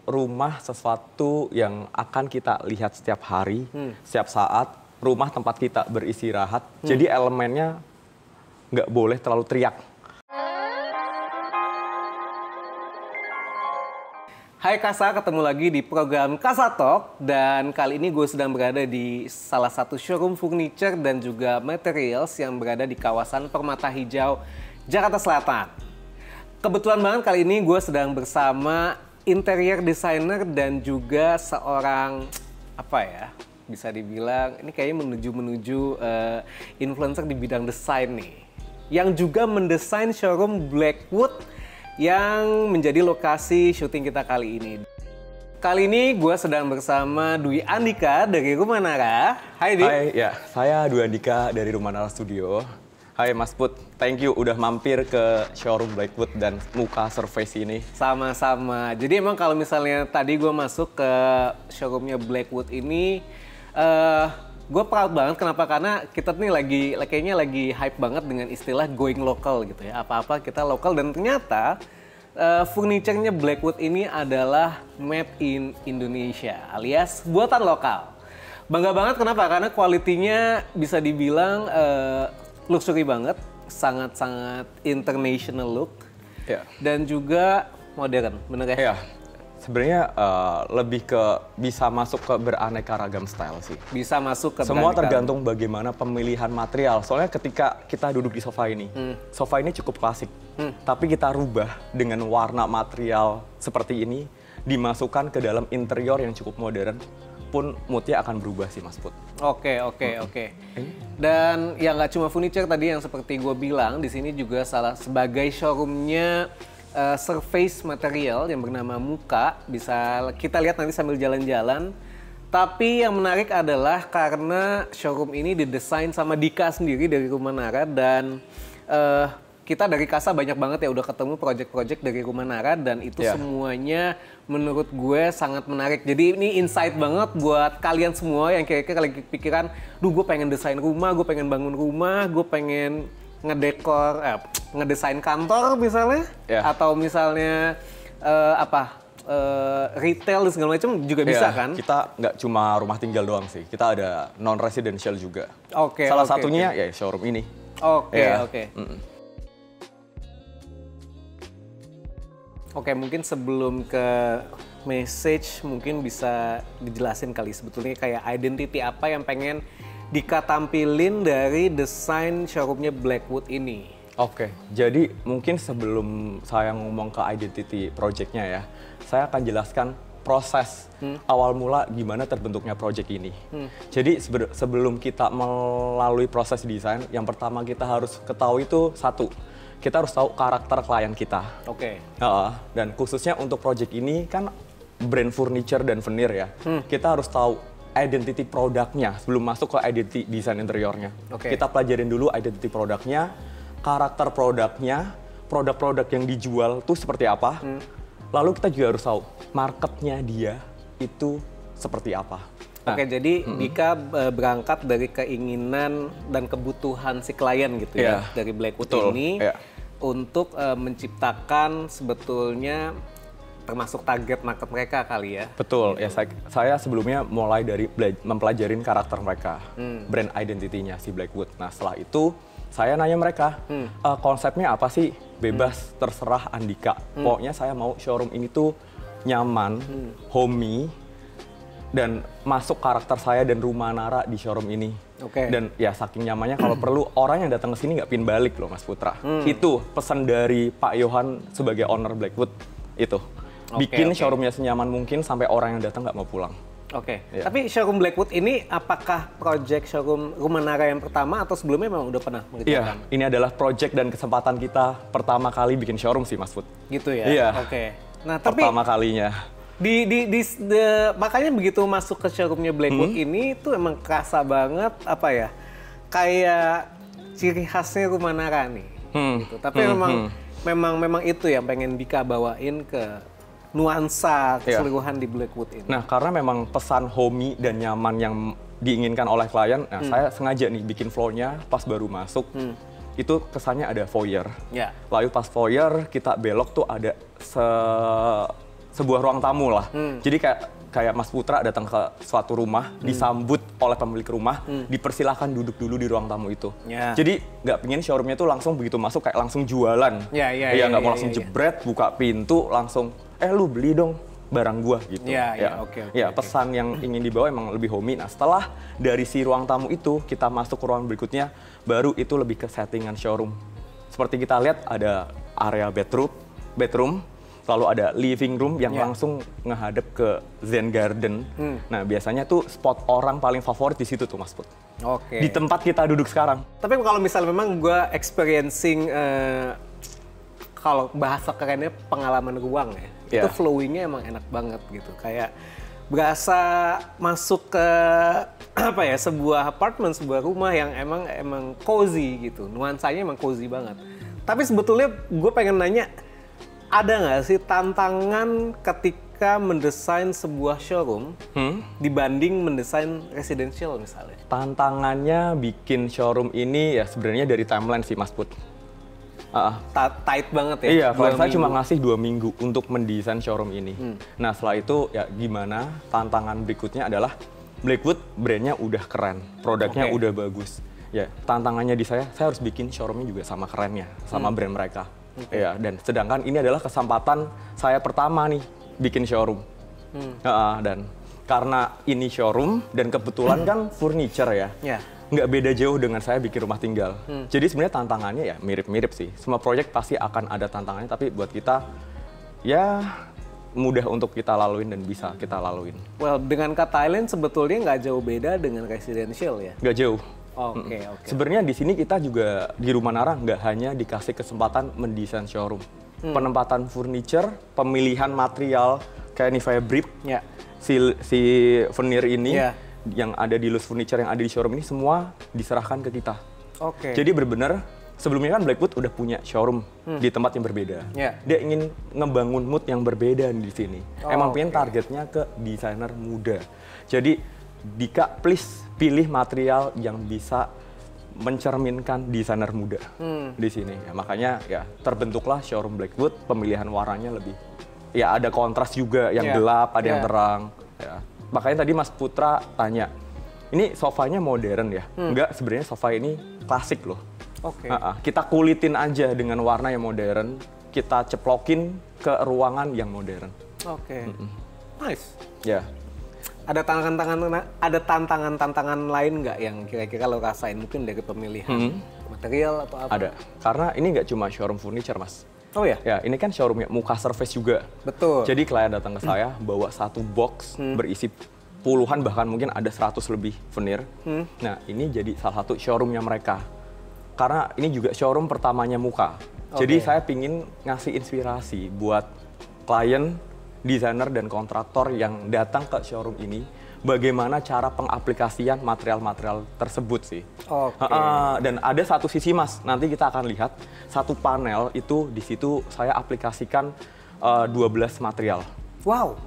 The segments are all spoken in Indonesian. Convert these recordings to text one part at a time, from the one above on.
rumah sesuatu yang akan kita lihat setiap hari, setiap saat, rumah tempat kita beristirahat. Jadi elemennya nggak boleh terlalu teriak. Hai Kasa, ketemu lagi di program Kasa Talk, dan kali ini gue sedang berada di salah satu showroom furniture dan juga materials yang berada di kawasan Permata Hijau, Jakarta Selatan. Kebetulan banget kali ini gue sedang bersama interior designer dan juga seorang, bisa dibilang ini kayaknya menuju influencer di bidang desain nih. Yang juga mendesain showroom Blackwood yang menjadi lokasi syuting kita kali ini. Kali ini gue sedang bersama Dwi Andika dari Rumah Nara. Hai Di. Hai, ya, saya Dwi Andika dari Rumah Nara Studio. Hai Mas Put, thank you udah mampir ke showroom Blackwood dan muka surface ini. Sama-sama. Jadi emang kalau misalnya tadi gue masuk ke showroomnya Blackwood ini, gue proud banget. Kenapa? Karena kita nih kayaknya lagi hype banget dengan istilah going local gitu ya. Apa-apa kita lokal, dan ternyata furniture-nya Blackwood ini adalah made in Indonesia alias buatan lokal. Bangga banget, kenapa? Karena kualitinya bisa dibilang luxury banget, sangat-sangat international look, dan juga modern, bener ya? Iya. Sebenarnya lebih ke bisa masuk ke beraneka ragam style sih. Bisa masuk ke semua tergantung bagaimana pemilihan material. Soalnya ketika kita duduk di sofa ini cukup klasik. Tapi kita rubah dengan warna material seperti ini, dimasukkan ke dalam interior yang cukup modern, pun moodnya akan berubah sih Mas Put. Oke. Dan ya nggak cuma furniture tadi yang seperti gue bilang, di sini juga sebagai showroomnya surface material yang bernama Muka. Bisa kita lihat nanti sambil jalan-jalan. Tapi yang menarik adalah karena showroom ini didesain sama Dika sendiri dari Rumah Nara, dan kita dari Kasa banyak banget ya udah ketemu project-project dari Rumah Nara, dan itu semuanya menurut gue sangat menarik. Jadi ini insight banget buat kalian semua yang kira-kira lagi pikiran, gue pengen desain rumah, gue pengen bangun rumah, gue pengen ngedekor, ngedesain kantor misalnya, atau misalnya retail dan segala macam juga bisa kan? Kita nggak cuma rumah tinggal doang sih, kita ada non residential juga. Salah satunya ya showroom ini. Oke, mungkin sebelum ke message mungkin bisa dijelasin kali sebetulnya kayak identity apa yang pengen Dika tampilin dari desain showroomnya Blackwood ini. Oke, jadi mungkin sebelum saya ngomong ke identity project-nya ya, saya akan jelaskan proses awal mula gimana terbentuknya project ini. Jadi sebelum kita melalui proses desain, yang pertama kita harus ketahui itu satu, kita harus tahu karakter klien kita. Dan khususnya untuk project ini kan brand furniture dan veneer ya, kita harus tahu identity produknya sebelum masuk ke identity desain interiornya. Kita pelajarin dulu identity produknya, karakter produknya, produk-produk yang dijual tuh seperti apa. Lalu kita juga harus tahu marketnya dia itu seperti apa. Jadi Dika berangkat dari keinginan dan kebutuhan si klien gitu ya, dari Blackwood ini untuk menciptakan sebetulnya termasuk target market mereka kali ya. Betul, ya saya sebelumnya mulai dari mempelajarin karakter mereka, brand identity-nya si Blackwood. Nah setelah itu saya nanya mereka, konsepnya apa sih? Bebas, terserah Andika. Pokoknya saya mau showroom ini tuh nyaman, homey, dan masuk karakter saya dan Rumah Nara di showroom ini. Dan ya saking nyamannya kalau perlu orang yang datang ke sini nggak pin balik loh Mas Putra. Itu pesan dari Pak Yohan sebagai owner Blackwood itu. Bikin showroomnya senyaman mungkin sampai orang yang datang nggak mau pulang. Tapi showroom Blackwood ini apakah project showroom Rumah Nara yang pertama atau sebelumnya memang udah pernah mengerjakan? Iya, ini adalah project dan kesempatan kita pertama kali bikin showroom sih Mas Put. Gitu ya? Iya. Nah, tapi pertama kalinya. Makanya begitu masuk ke showroomnya Blackwood ini tuh emang kerasa banget kayak ciri khasnya Rumah Nara nih. Gitu. Tapi memang itu yang pengen Dika bawain ke nuansa keseluruhan di Blackwood ini. Nah, karena memang pesan homey dan nyaman yang diinginkan oleh klien, saya sengaja nih bikin flow-nya pas baru masuk. Itu kesannya ada foyer. Lalu pas foyer kita belok tuh ada sebuah ruang tamu lah. Jadi kayak Mas Putra datang ke suatu rumah, disambut oleh pemilik rumah, dipersilahkan duduk dulu di ruang tamu itu. Jadi nggak pengen showroomnya tuh langsung begitu masuk kayak langsung jualan. Iya, nggak mau langsung jebret, buka pintu langsung, lu beli dong barang gua gitu. Pesan yang ingin dibawa emang lebih homey. Nah setelah dari si ruang tamu itu kita masuk ke ruang berikutnya, baru itu lebih ke settingan showroom. Seperti kita lihat ada area bedroom, lalu ada living room yang langsung ngehadap ke Zen Garden. Nah biasanya tuh spot orang paling favorit di situ tuh Mas Put. Di tempat kita duduk sekarang. Tapi kalau misalnya memang gue experiencing, kalau bahasa kerennya pengalaman ruang ya, itu flowingnya emang enak banget gitu. Kayak berasa masuk ke sebuah apartemen, sebuah rumah yang emang cozy gitu. Nuansanya emang cozy banget. Tapi sebetulnya gue pengen nanya, ada nggak sih tantangan ketika mendesain sebuah showroom dibanding mendesain residential misalnya? Tantangannya bikin showroom ini ya sebenarnya dari timeline sih Mas Put. Tight banget ya? Iya, kalau saya cuma ngasih 2 minggu untuk mendesain showroom ini. Nah setelah itu ya gimana, tantangan berikutnya adalah Blackwood brandnya udah keren, produknya udah bagus. Ya tantangannya di saya harus bikin showroomnya juga sama kerennya, sama brand mereka. Ya, dan sedangkan ini adalah kesempatan saya pertama nih bikin showroom. Dan karena ini showroom dan kebetulan kan furniture ya. Nggak beda jauh dengan saya bikin rumah tinggal. Jadi sebenarnya tantangannya ya mirip-mirip sih. Semua proyek pasti akan ada tantangannya, tapi buat kita ya mudah untuk kita laluin dan bisa kita laluin. Well, dengan kata lain sebetulnya nggak jauh beda dengan residential ya? Nggak jauh. Oke. Sebenarnya di sini kita juga di Rumah Nara nggak hanya dikasih kesempatan mendesain showroom. Penempatan furniture, pemilihan material kayak ini fabric, si veneer ini. Yang ada di Loose Furniture yang ada di showroom ini semua diserahkan ke kita. Jadi benar-benar sebelumnya kan Blackwood udah punya showroom di tempat yang berbeda. Dia ingin ngebangun mood yang berbeda di sini. Emang pengen targetnya ke desainer muda. Jadi Dika please pilih material yang bisa mencerminkan desainer muda di sini. Ya, makanya ya terbentuklah showroom Blackwood. Pemilihan warnanya lebih ya ada kontras juga yang gelap, ada yang terang. Ya. Makanya tadi Mas Putra tanya, ini sofanya modern ya? Enggak, sebenarnya sofa ini klasik loh. Kita kulitin aja dengan warna yang modern, kita ceplokin ke ruangan yang modern. Nice. Ya. Ada tantangan-tantangan lain nggak yang kira-kira lo rasain mungkin dari pemilihan material atau apa? Ada, karena ini nggak cuma showroom furniture Mas. Ya, ini kan showroomnya Muka Surface juga. Betul. Jadi klien datang ke saya bawa satu box berisi puluhan bahkan mungkin ada 100 lebih veneer. Nah ini jadi salah satu showroomnya mereka. Karena ini juga showroom pertamanya Muka. Jadi saya pingin ngasih inspirasi buat klien, desainer dan kontraktor yang datang ke showroom ini. Bagaimana cara pengaplikasian material-material tersebut sih. Dan ada satu sisi Mas, nanti kita akan lihat satu panel itu di situ saya aplikasikan 12 material. Wow.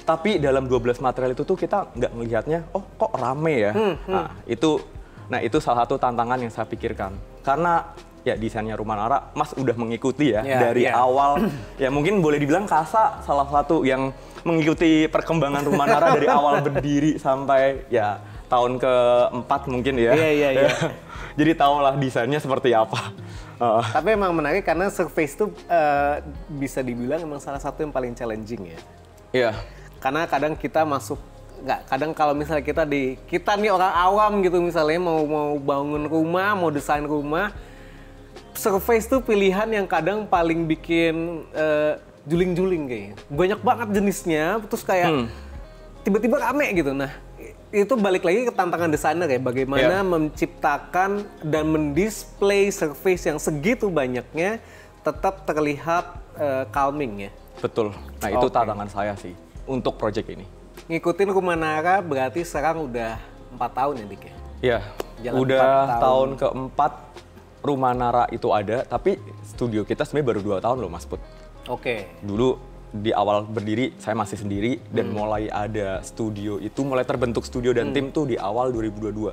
Tapi dalam 12 material itu tuh kita nggak melihatnya, oh kok rame ya. Nah itu salah satu tantangan yang saya pikirkan. Karena ya desainnya Rumah Nara, Mas udah mengikuti ya dari awal. Ya mungkin boleh dibilang Kasa salah satu yang mengikuti perkembangan Rumah Nara dari awal berdiri sampai ya tahun ke-4 mungkin ya. Jadi tahulah desainnya seperti apa. Tapi emang menarik karena surface itu bisa dibilang emang salah satu yang paling challenging ya. Iya. Karena kadang kita kadang kalau misalnya kita nih orang awam gitu misalnya mau bangun rumah, mau desain rumah, surface tuh pilihan yang kadang paling bikin juling-juling kayaknya. Banyak banget jenisnya, terus kayak tiba-tiba rame gitu. Nah, itu balik lagi ke tantangan desainer ya, bagaimana menciptakan dan mendisplay surface yang segitu banyaknya tetap terlihat calming ya. Betul. Nah, itu tantangan saya sih untuk project ini. Ngikutin Rumah Nara berarti sekarang udah 4 tahun ya, Dik ya? Iya, udah tahun ke-4 Rumah Nara itu ada, tapi studio kita sebenarnya baru 2 tahun loh Mas Put. Dulu di awal berdiri saya masih sendiri dan mulai ada studio itu, mulai terbentuk studio dan tim tuh di awal 2022.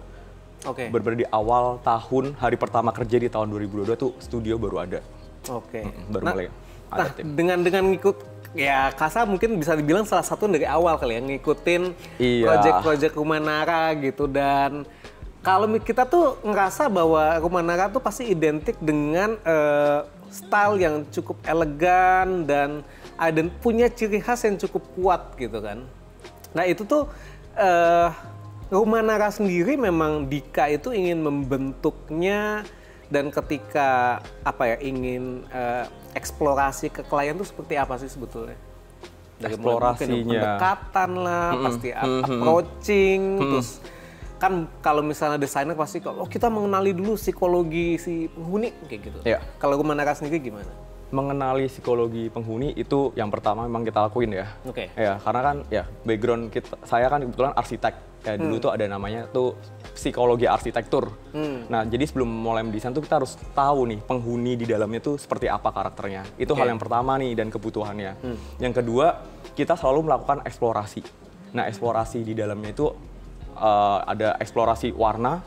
Benar-benar di awal tahun, hari pertama kerja di tahun 2022 tuh studio baru ada. Baru mulai ada tim. Dengan ngikut ya Kasa mungkin bisa dibilang salah satu dari awal kali ya ngikutin project-project Rumah Nara gitu. Dan kalau kita tuh ngerasa bahwa Rumah Nara tuh pasti identik dengan style yang cukup elegan dan punya ciri khas yang cukup kuat gitu kan. Nah itu tuh Rumah Nara sendiri memang Dika itu ingin membentuknya, dan ketika ingin eksplorasi ke klien tuh seperti apa sih sebetulnya? Dari eksplorasinya pendekatan lah, pasti approaching, terus kan kalau misalnya desainer pasti kalau kita mengenali dulu psikologi si penghuni kayak gitu. Yeah. Kalau Rumah Nara sendiri gimana? Mengenali psikologi penghuni itu yang pertama memang kita lakuin ya. Oke. Ya, karena kan ya background saya kan kebetulan arsitek. Ya dulu tuh ada namanya tuh psikologi arsitektur. Nah, jadi sebelum mulai mendesain tuh kita harus tahu nih penghuni di dalamnya tuh seperti apa karakternya. Itu hal yang pertama nih dan kebutuhannya. Yang kedua, kita selalu melakukan eksplorasi. Nah, eksplorasi di dalamnya itu ada eksplorasi warna,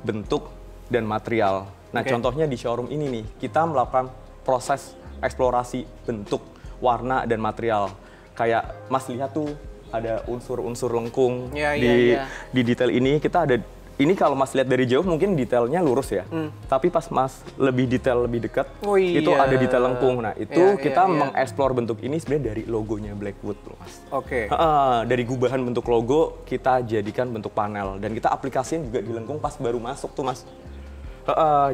bentuk, dan material. Nah, contohnya di showroom ini nih, kita melakukan proses eksplorasi bentuk, warna, dan material. Kayak Mas lihat tuh ada unsur-unsur lengkung di detail ini. Kita ada, ini kalau Mas lihat dari jauh mungkin detailnya lurus ya. Tapi pas Mas lebih detail, lebih dekat, itu ada detail lengkung. Nah itu kita mengeksplor bentuk ini sebenarnya dari logonya Blackwood loh Mas. Oke. Dari gubahan bentuk logo kita jadikan bentuk panel. Dan kita aplikasiin juga di lengkung pas baru masuk tuh Mas.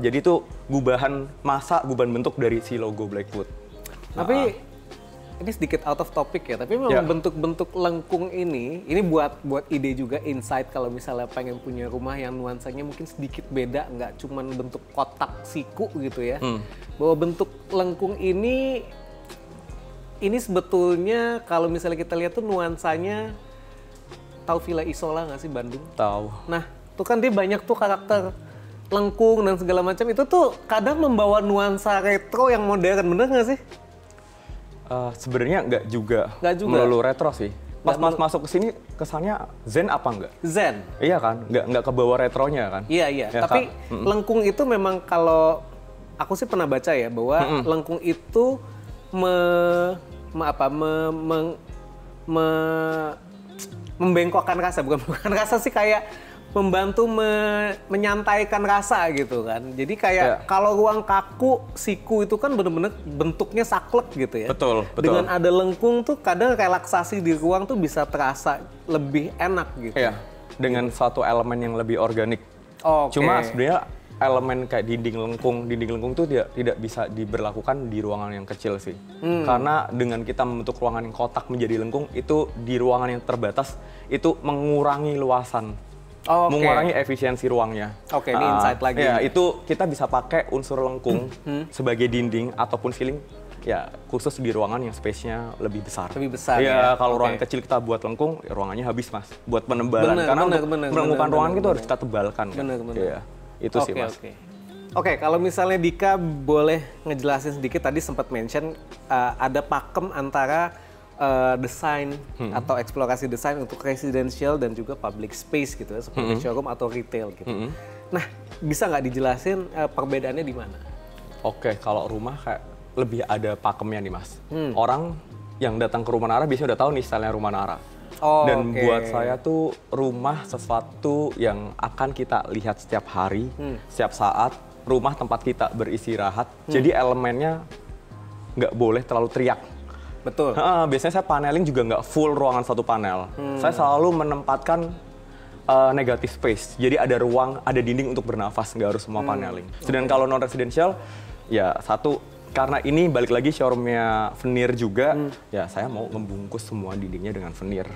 Jadi itu gubahan bentuk dari si logo Blackwood. Tapi ini sedikit out of topic ya, tapi memang bentuk-bentuk lengkung ini buat ide juga, insight kalau misalnya pengen punya rumah yang nuansanya mungkin sedikit beda, nggak cuman bentuk kotak siku gitu ya. Bahwa bentuk lengkung ini sebetulnya kalau misalnya kita lihat tuh nuansanya, tahu Villa Isola nggak sih Bandung? Tahu. Nah, tuh kan dia banyak tuh karakter lengkung dan segala macam, itu tuh kadang membawa nuansa retro yang modern, bener nggak sih? Sebenarnya nggak juga melulu retro sih. Pas Mas masuk ke sini kesannya zen apa enggak? Zen. Iya kan, nggak kebawa retronya kan? Iya. Ya, tapi lengkung itu memang kalau aku sih pernah baca ya bahwa lengkung itu membengkokkan rasa, bukan rasa sih, kayak membantu menyantaikan rasa gitu kan. Jadi kayak kalau ruang kaku, siku itu kan bener-bener bentuknya saklek gitu ya. Betul. Dengan ada lengkung tuh kadang relaksasi di ruang tuh bisa terasa lebih enak gitu. Iya, dengan satu elemen yang lebih organik. Cuma sebenarnya elemen kayak dinding lengkung tuh tidak bisa diberlakukan di ruangan yang kecil sih. Karena dengan kita membentuk ruangan yang kotak menjadi lengkung, itu di ruangan yang terbatas itu mengurangi luasan. Mengurangi efisiensi ruangnya. Ini insight lagi. Ya, itu kita bisa pakai unsur lengkung sebagai dinding ataupun ceiling ya khusus di ruangan yang space-nya lebih besar. Lebih besar ya. Kalau ruangan kecil kita buat lengkung, ya ruangannya habis Mas. Buat penebalan. Karena melengkungkan ruangan itu harus kita tebalkan. Bener. Ya, itu sih Mas. Oke, kalau misalnya Dika boleh ngejelasin sedikit, tadi sempat mention ada pakem antara desain atau eksplorasi desain untuk residential dan juga public space gitu ya, seperti showroom atau retail gitu. Nah, bisa nggak dijelasin perbedaannya di mana? Oke, kalau rumah kayak lebih ada pakemnya nih Mas. Orang yang datang ke Rumah Nara biasanya udah tahu nih stylenya Rumah Nara. Dan buat saya tuh rumah sesuatu yang akan kita lihat setiap hari, setiap saat. Rumah tempat kita beristirahat. Jadi elemennya nggak boleh terlalu teriak. Betul. Biasanya saya paneling juga nggak full ruangan satu panel. Saya selalu menempatkan negative space. Jadi ada ruang, ada dinding untuk bernafas, nggak harus semua paneling. Sedangkan kalau non residential, ya satu karena ini balik lagi showroomnya veneer juga, ya saya mau membungkus semua dindingnya dengan veneer.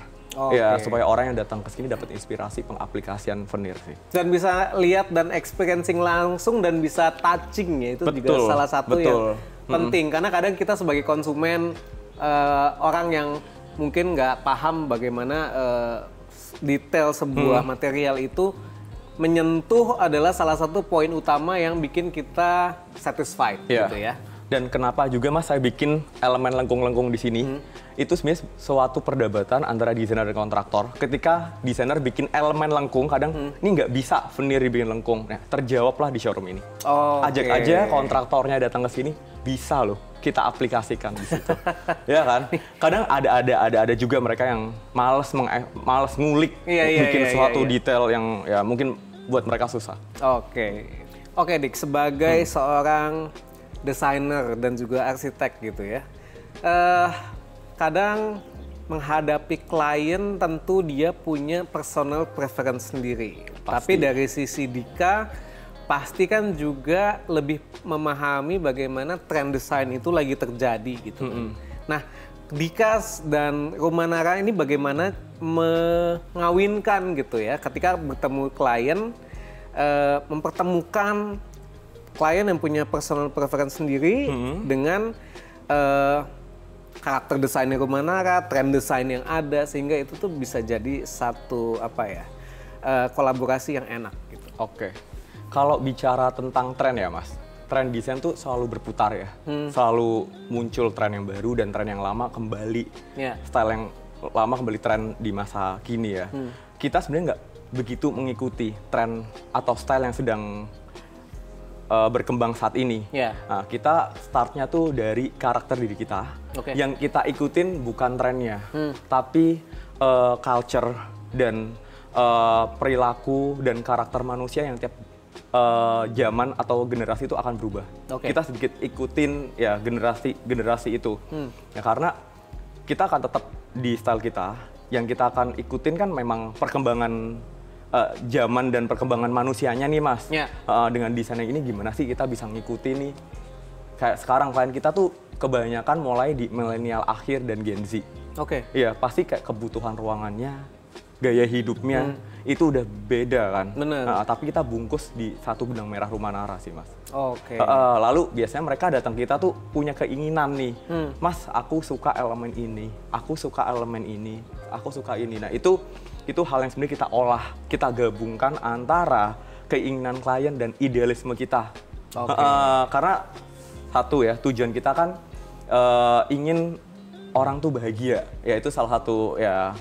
Ya supaya orang yang datang ke sini dapat inspirasi pengaplikasian veneer sih. Dan bisa lihat dan experiencing langsung dan bisa touching ya, itu juga salah satu yang penting. Karena kadang kita sebagai konsumen, orang yang mungkin nggak paham bagaimana detail sebuah material itu, menyentuh adalah salah satu poin utama yang bikin kita satisfied gitu ya. Dan kenapa juga Mas saya bikin elemen lengkung-lengkung di sini, itu sebenarnya suatu perdebatan antara desainer dan kontraktor. Ketika desainer bikin elemen lengkung, kadang ini nggak bisa veneer dibikin lengkung. Nah, terjawablah di showroom ini. Ajak aja kontraktornya datang ke sini, bisa loh kita aplikasikan di situ. Ya kan? Kadang ada juga mereka yang males ngulik bikin suatu detail yang ya mungkin buat mereka susah. Oke Dik, sebagai seorang desainer dan juga arsitek gitu ya, kadang menghadapi klien tentu dia punya personal preference sendiri. Tapi dari sisi Dika pasti kan juga lebih memahami bagaimana tren desain itu lagi terjadi gitu. Nah, Dika dan Rumanara ini bagaimana mengawinkan gitu ya ketika bertemu klien, mempertemukan klien yang punya personal preference sendiri dengan karakter desainnya Rumanara, tren desain yang ada, sehingga itu tuh bisa jadi satu kolaborasi yang enak gitu. Kalau bicara tentang tren ya Mas, tren desain tuh selalu berputar ya, selalu muncul tren yang baru dan tren yang lama kembali, style yang lama kembali tren di masa kini ya. Kita sebenarnya nggak begitu mengikuti tren atau style yang sedang berkembang saat ini. Nah, kita startnya tuh dari karakter diri kita. Yang kita ikutin bukan trennya, tapi culture dan perilaku dan karakter manusia yang tiap zaman atau generasi itu akan berubah. Kita sedikit ikutin ya generasi itu. Ya karena kita akan tetap di style kita. Yang kita akan ikutin kan memang perkembangan zaman dan perkembangan manusianya nih Mas. Dengan desain yang ini gimana sih kita bisa ngikutin nih. Kayak sekarang klien kita tuh kebanyakan mulai di milenial akhir dan Gen Z. Iya, pasti kayak kebutuhan ruangannya, gaya hidupnya itu udah beda kan. Tapi kita bungkus di satu benang merah Rumanara sih Mas. Lalu biasanya mereka datang kita tuh punya keinginan nih, Mas aku suka elemen ini, aku suka elemen ini, aku suka ini. Nah itu hal yang sebenarnya kita olah, kita gabungkan antara keinginan klien dan idealisme kita. Karena satu ya, tujuan kita kan ingin orang tuh bahagia, ya itu salah satu ya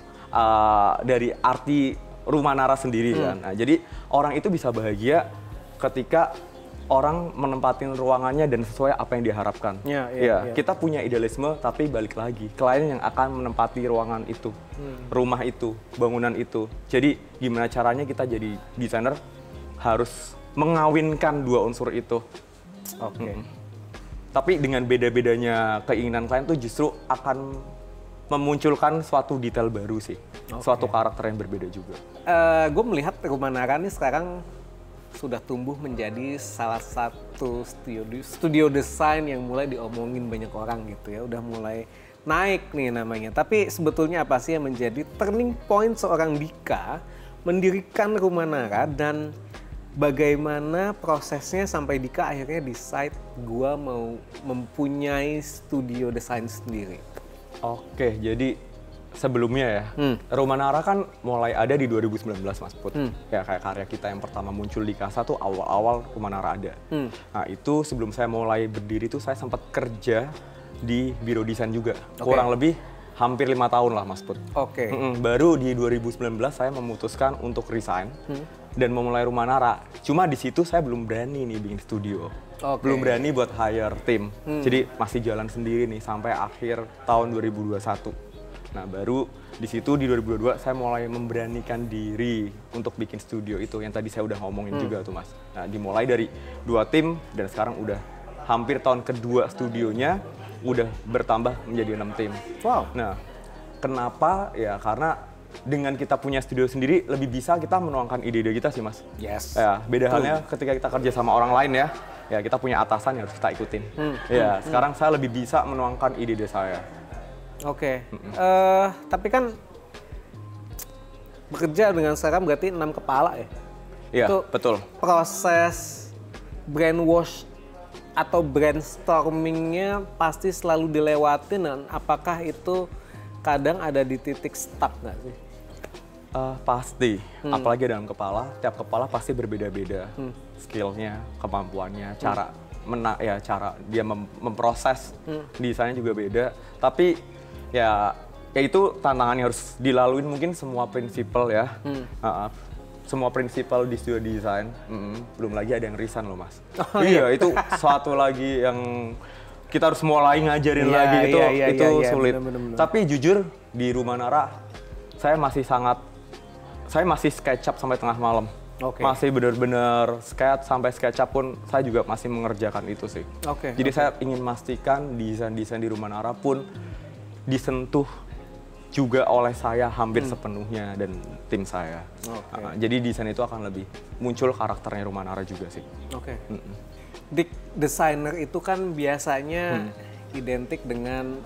dari arti Rumanara sendiri kan. Nah, jadi orang itu bisa bahagia ketika orang menempatin ruangannya dan sesuai apa yang diharapkan. Kita punya idealisme, tapi balik lagi klien yang akan menempati ruangan itu, rumah itu, bangunan itu. Jadi gimana caranya kita jadi desainer harus mengawinkan dua unsur itu. Tapi dengan beda-bedanya keinginan klien tuh justru akan memunculkan suatu detail baru sih, suatu karakter yang berbeda juga. Gue melihat Rumanara nih sekarang sudah tumbuh menjadi salah satu studio desain yang mulai diomongin banyak orang gitu ya, udah mulai naik nih namanya. Tapi sebetulnya apa sih yang menjadi turning point seorang Dika mendirikan Rumanara dan bagaimana prosesnya sampai Dika akhirnya decide gua mau mempunyai studio desain sendiri? Jadi sebelumnya ya, Rumanara kan mulai ada di 2019 Mas Put. Ya kayak karya kita yang pertama muncul di Kasa tuh awal-awal Rumanara ada. Nah itu sebelum saya mulai berdiri tuh saya sempat kerja di biro desain juga. Kurang lebih hampir 5 tahun lah Mas Put. Baru di 2019 saya memutuskan untuk resign dan memulai Rumanara. Cuma di situ saya belum berani nih bikin studio. Belum berani buat hire tim. Jadi masih jalan sendiri nih sampai akhir tahun 2021. Nah baru di situ di 2022 saya mulai memberanikan diri untuk bikin studio itu yang tadi saya udah ngomongin juga tuh Mas. Nah dimulai dari 2 tim dan sekarang udah hampir tahun kedua studionya udah bertambah menjadi 6 tim. Nah kenapa ya karena dengan kita punya studio sendiri lebih bisa kita menuangkan ide-ide kita sih Mas. Ya beda halnya ketika kita kerja sama orang lain ya kita punya atasan yang harus kita ikutin. Sekarang saya lebih bisa menuangkan ide-ide saya. Tapi kan bekerja dengan sekarang berarti 6 kepala ya? Iya, betul. Proses brainwash atau brainstormingnya pasti selalu dilewatin, dan apakah itu kadang ada di titik stuck nggak sih? Pasti, apalagi dalam kepala, tiap kepala pasti berbeda-beda skillnya, kemampuannya, cara cara dia memproses desainnya juga beda. Tapi ya itu tantangan yang harus dilaluin mungkin semua prinsipal ya. Semua prinsipal di studio desain. Belum lagi ada yang resign loh Mas. Iya, itu suatu lagi yang kita harus mulai ngajarin lagi, itu sulit. Bener. Tapi jujur di Rumah Nara saya masih SketchUp sampai tengah malam. Masih benar-benar sampai SketchUp pun saya juga masih mengerjakan itu sih. Jadi saya ingin memastikan desain-desain di Rumah Nara pun disentuh juga oleh saya hampir sepenuhnya dan tim saya. Jadi desain itu akan lebih muncul karakternya Rumah Nara juga sih. Desainer itu kan biasanya identik dengan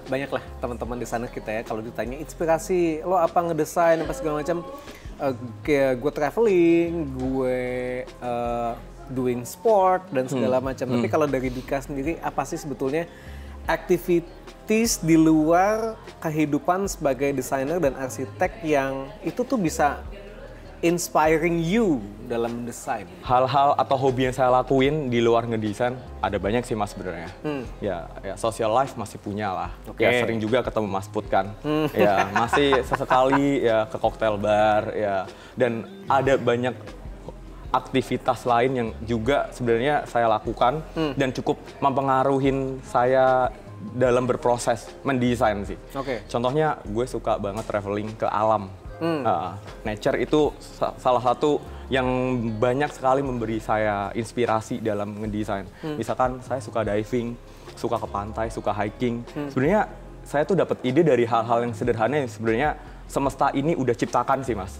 banyaklah teman-teman desainer kita ya, kalau ditanya inspirasi lo apa ngedesain apa segala macam, kayak gue traveling, gue doing sport dan segala macam. Tapi kalau dari Dika sendiri, apa sih sebetulnya activities di luar kehidupan sebagai desainer dan arsitek yang itu tuh bisa inspiring you dalam mendesain? Hal-hal atau hobi yang saya lakuin di luar ngedesain ada banyak sih Mas sebenarnya. Ya social life masih punya lah. Ya sering juga ketemu Mas Put kan. Ya masih sesekali ya ke cocktail bar ya, dan ada banyak aktivitas lain yang juga sebenarnya saya lakukan dan cukup mempengaruhi saya dalam berproses mendesain sih. Contohnya gue suka banget traveling ke alam. Nature itu salah satu yang banyak sekali memberi saya inspirasi dalam ngedesain. Misalkan saya suka diving, suka ke pantai, suka hiking. Sebenarnya saya tuh dapat ide dari hal-hal yang sederhana yang sebenarnya semesta ini udah ciptakan sih Mas.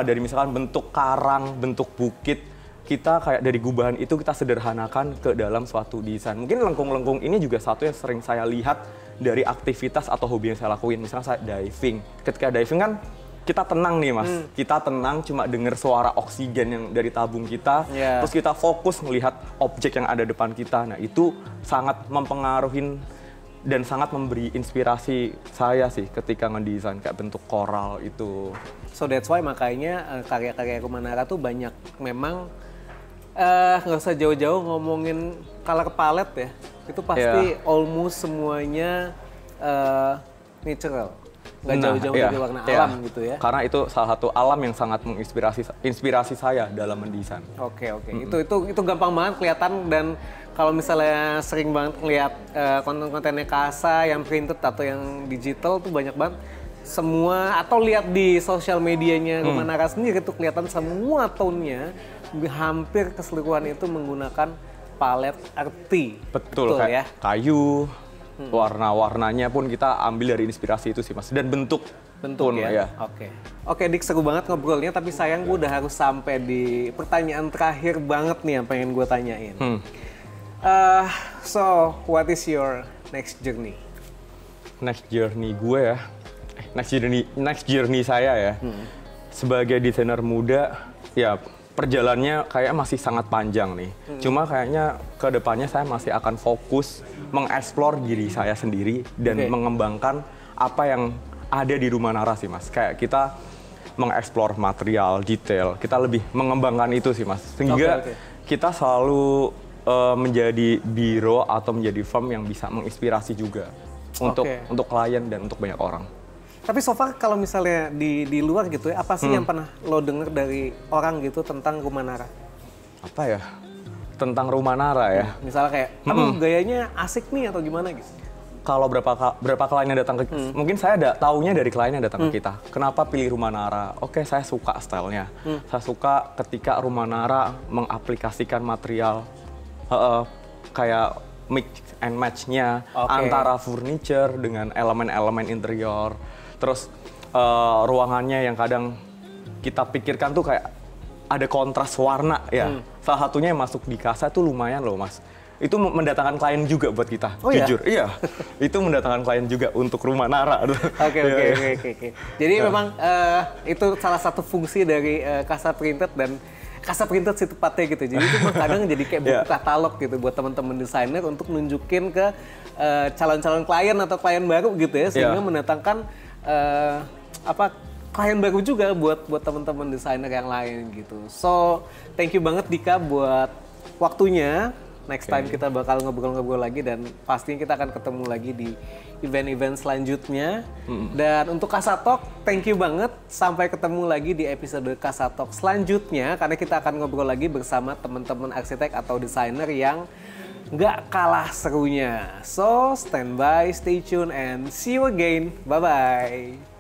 Dari misalkan bentuk karang, bentuk bukit, kita kayak dari gubahan itu kita sederhanakan ke dalam suatu desain. Mungkin lengkung-lengkung ini juga satu yang sering saya lihat dari aktivitas atau hobi yang saya lakuin. Misalnya saya diving. Ketika diving kan kita tenang nih Mas. Kita tenang cuma dengar suara oksigen yang dari tabung kita. Terus kita fokus melihat objek yang ada depan kita. Nah itu sangat mempengaruhi dan sangat memberi inspirasi saya sih ketika ngedesain kayak bentuk koral itu. So that's why makanya karya-karya Rumah Nara tuh banyak memang nggak usah jauh-jauh ngomongin color palette ya, itu pasti almost semuanya natural, nggak jauh-jauh dari warna alam gitu ya. Karena itu salah satu alam yang sangat menginspirasi saya dalam mendesain. Itu gampang banget kelihatan, dan kalau misalnya sering banget lihat konten-kontennya Kasa yang printed atau yang digital tuh banyak banget. Semua atau lihat di sosial medianya Rumah Nara sendiri tuh kelihatan semua tone-nya hampir keseluruhan itu menggunakan palet arti. Betul ya. Kayu, warna-warnanya pun kita ambil dari inspirasi itu sih Mas. Dan bentuk pun, ya. Oke Dik, seru banget ngobrolnya, tapi sayang gue udah harus sampai di pertanyaan terakhir banget nih yang pengen gue tanyain. So, what is your next journey? Next journey gue ya. Next journey saya ya. Sebagai desainer muda, ya perjalanannya kayak masih sangat panjang nih. Cuma kayaknya ke depannya saya masih akan fokus mengeksplor diri saya sendiri dan mengembangkan apa yang ada di Rumah Nara sih Mas. Kayak kita mengeksplor material, detail, kita lebih mengembangkan itu sih Mas. Sehingga kita selalu menjadi biro atau menjadi firm yang bisa menginspirasi juga untuk klien dan untuk banyak orang. Tapi so far kalau misalnya di luar gitu ya, apa sih yang pernah lo denger dari orang gitu tentang Rumah Nara? Apa ya? Tentang Rumah Nara ya? Misalnya kayak, gayanya asik nih atau gimana gitu? Kalau berapa klien yang datang ke mungkin saya taunya dari klien yang datang ke kita. Kenapa pilih Rumah Nara? Oke, saya suka stylenya. Saya suka ketika Rumah Nara mengaplikasikan material kayak mix and match-nya antara furniture dengan elemen-elemen interior. Terus ruangannya yang kadang kita pikirkan tuh kayak ada kontras warna ya. Salah satunya yang masuk di Kasa tuh lumayan loh Mas. Itu mendatangkan klien juga buat kita, jujur. Iya, itu mendatangkan klien juga untuk Rumah Nara. Oke. Jadi memang itu salah satu fungsi dari Kasa Printed, dan Kasa Printed sih tepatnya gitu. Jadi itu kadang jadi kayak buku katalog gitu buat teman-teman desainer untuk nunjukin ke calon-calon klien atau klien baru gitu ya, sehingga mendatangkan klien baru juga buat teman-teman desainer yang lain gitu. So, thank you banget Dika buat waktunya. Next time kita bakal ngobrol-ngobrol lagi dan pastinya kita akan ketemu lagi di event-event selanjutnya. Dan untuk Kasatalk, thank you banget. Sampai ketemu lagi di episode Kasatalk selanjutnya karena kita akan ngobrol lagi bersama teman-teman arsitek atau desainer yang nggak kalah serunya. So, stand by, stay tune, and see you again. Bye-bye.